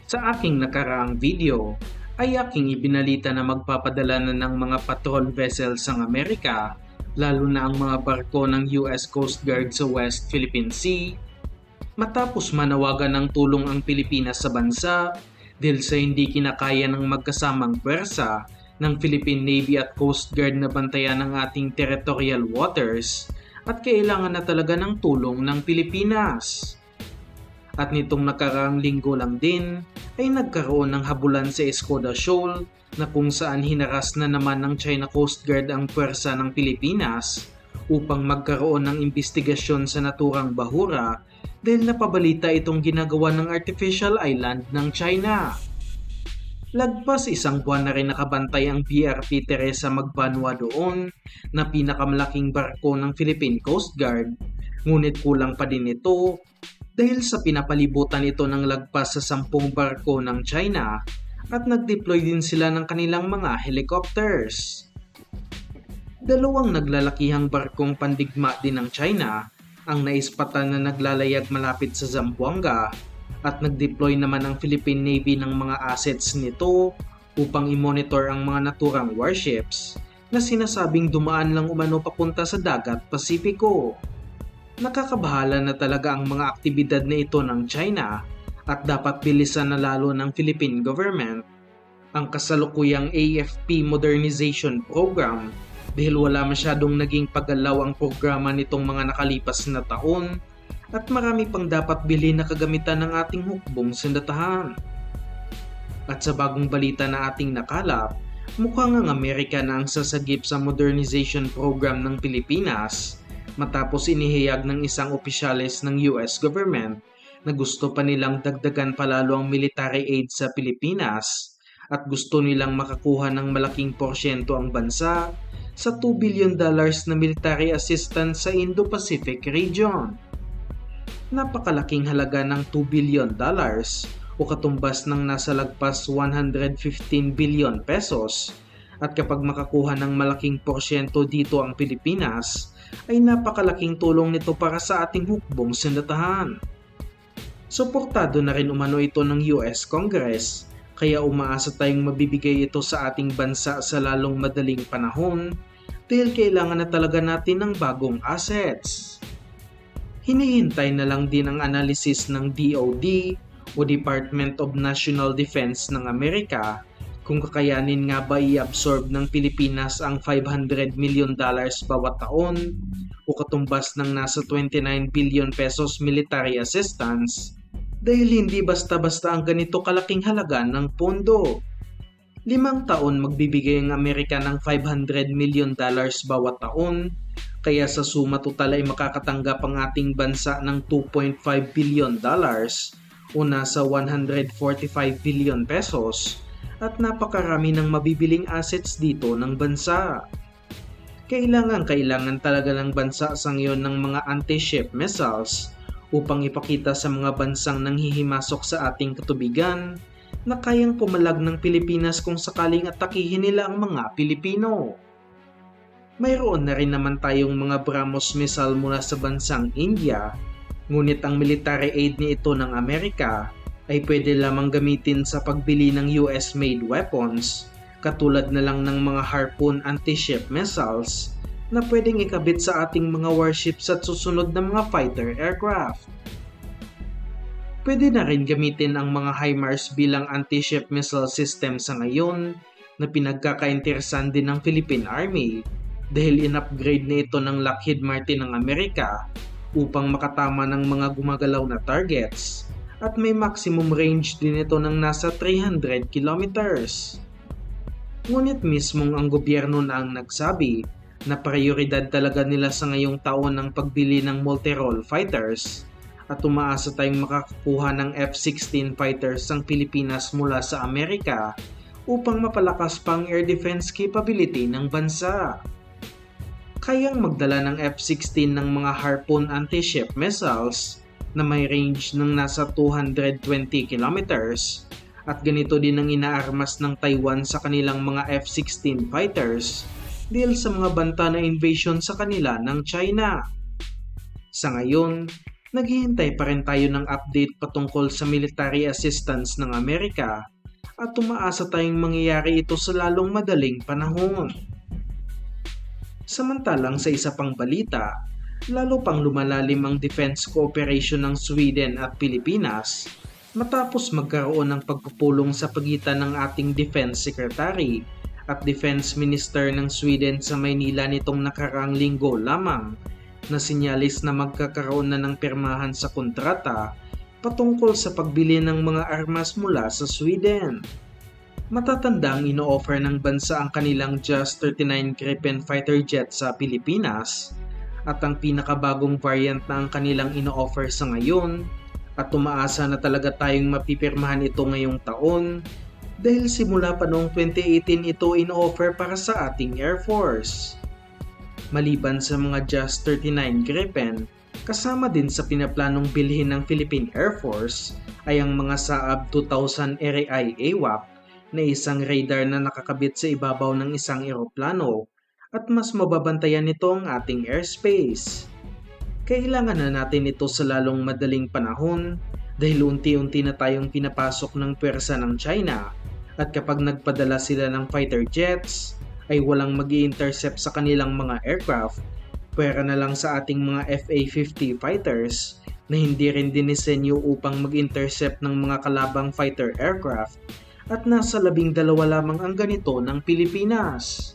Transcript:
Sa aking nakaraang video ay aking ibinalita na magpapadala na ng mga patrol vessels ang Amerika, lalo na ang mga barko ng US Coast Guard sa West Philippine Sea, matapos manawagan ng tulong ang Pilipinas sa bansa dahil sa hindi kinakaya ng magkasamang pwersa ng Philippine Navy at Coast Guard na bantayan ang ating territorial waters at kailangan na talaga ng tulong ng Pilipinas. At nitong nakaraang linggo lang din ay nagkaroon ng habulan sa Escoda Shoal na kung saan hinaras na naman ng China Coast Guard ang pwersa ng Pilipinas upang magkaroon ng investigasyon sa naturang bahura dahil napabalita itong ginagawa ng artificial island ng China. Lagpas isang buwan na rin nakabantay ang BRP Teresa Magbanwa doon na pinakamalaking barko ng Philippine Coast Guard, ngunit kulang pa din ito dahil sa pinapalibutan ito ng lagpas sa 10 barko ng China at nag-deploy din sila ng kanilang mga helicopters. Dalawang naglalakihang barkong pandigma din ng China ang naispatan na naglalayag malapit sa Zamboanga at nag-deploy naman ang Philippine Navy ng mga assets nito upang i-monitor ang mga naturang warships na sinasabing dumaan lang umano papunta sa dagat Pasipiko. Nakakabahala na talaga ang mga aktibidad na ito ng China at dapat bilisan na lalo ng Philippine government ang kasalukuyang AFP Modernization Program dahil wala masyadong naging paggalaw ang programa nitong mga nakalipas na taon at marami pang dapat bilhin na kagamitan ng ating hukbong sandatahan. At sa bagong balita na ating nakalap, mukhang ang Amerika na ang sasagip sa modernization program ng Pilipinas matapos inihayag ng isang opisyales ng US government na gusto pa nilang dagdagan palalo ang military aid sa Pilipinas at gusto nilang makakuha ng malaking porsyento ang bansa sa $2 billion na military assistance sa Indo-Pacific region. Napakalaking halaga ng $2 billion o katumbas ng nasa lagpas 115 billion pesos at kapag makakuha ng malaking porsyento dito ang Pilipinas ay napakalaking tulong nito para sa ating hukbong sandatahan. Suportado na rin umano ito ng US Congress kaya umaasa tayong mabibigay ito sa ating bansa sa lalong madaling panahon dahil kailangan na talaga natin ng bagong assets. Hinihintay na lang din ang analysis ng DOD o Department of National Defense ng Amerika kung kakayanin nga ba i-absorb ng Pilipinas ang $500 million bawat taon o katumbas ng nasa 29 billion pesos military assistance dahil hindi basta-basta ang ganito kalaking halaga ng pondo. 5 taon magbibigay ang Amerika ng $500 million bawat taon kaya sa suma total ay makakatanggap ang ating bansa ng $2.5 billion o nasa 145 billion pesos at napakarami ng mabibiling assets dito ng bansa. Kailangan talaga ng bansa sa ngayon ng mga anti-ship missiles upang ipakita sa mga bansang nanghihimasok sa ating katubigan na kayang pumalag ng Pilipinas kung sakaling atakihin nila ang mga Pilipino. Mayroon na rin naman tayong mga BrahMos missile mula sa bansang India, ngunit ang military aid ni ito ng Amerika ay pwede lamang gamitin sa pagbili ng US-made weapons katulad na lang ng mga Harpoon anti-ship missiles na pwedeng ikabit sa ating mga warships at susunod na mga fighter aircraft. Pwede na rin gamitin ang mga HIMARS bilang anti-ship missile system sa ngayon na pinagkakainteresan din ng Philippine Army dahil in-upgrade na ito ng Lockheed Martin ng Amerika upang makatama ng mga gumagalaw na targets at may maximum range din ito ng nasa 300 kilometers. Ngunit mismong ang gobyerno na ang nagsabi na prioridad talaga nila sa ngayong taon ang pagbili ng multi-role fighters at umaasa tayong makakakuha ng F-16 fighters ang Pilipinas mula sa Amerika upang mapalakas pang air defense capability ng bansa. Kayang magdala ng F-16 ng mga Harpoon anti-ship missiles na may range ng nasa 220 kilometers at ganito din ang inaarmas ng Taiwan sa kanilang mga F-16 fighters dahil sa mga banta na invasion sa kanila ng China. Sa ngayon, Naghihintay pa rin tayo ng update patungkol sa military assistance ng Amerika at umaasa tayong mangyayari ito sa lalong madaling panahon. Samantalang sa isa pang balita, lalo pang lumalalim ang defense cooperation ng Sweden at Pilipinas matapos magkaroon ng pagpupulong sa pagitan ng ating Defense Secretary at Defense Minister ng Sweden sa Maynila nitong nakaraang linggo lamang na sinyalis na magkakaroon na ng pirmahan sa kontrata patungkol sa pagbili ng mga armas mula sa Sweden. Matatandang ino-offer ng bansa ang kanilang JAS-39 Gripen fighter jet sa Pilipinas at ang pinakabagong variant na ang kanilang ino-offer sa ngayon at umaasa na talaga tayong mapipirmahan ito ngayong taon dahil simula pa noong 2018 ito ino-offer para sa ating Air Force. Maliban sa mga JAS-39 Gripen, kasama din sa pinaplanong bilhin ng Philippine Air Force ay ang mga Saab 2000 RAI AWAC na isang radar na nakakabit sa ibabaw ng isang eroplano at mas mababantayan nito ang ating airspace. Kailangan na natin ito sa lalong madaling panahon dahil unti-unti na tayong pinapasok ng pwersa ng China at kapag nagpadala sila ng fighter jets ay walang mag-i-intercept sa kanilang mga aircraft, pwera na lang sa ating mga FA-50 fighters na hindi rin dinisenyo upang mag-intercept ng mga kalabang fighter aircraft at nasa 12 lamang ang ganito ng Pilipinas.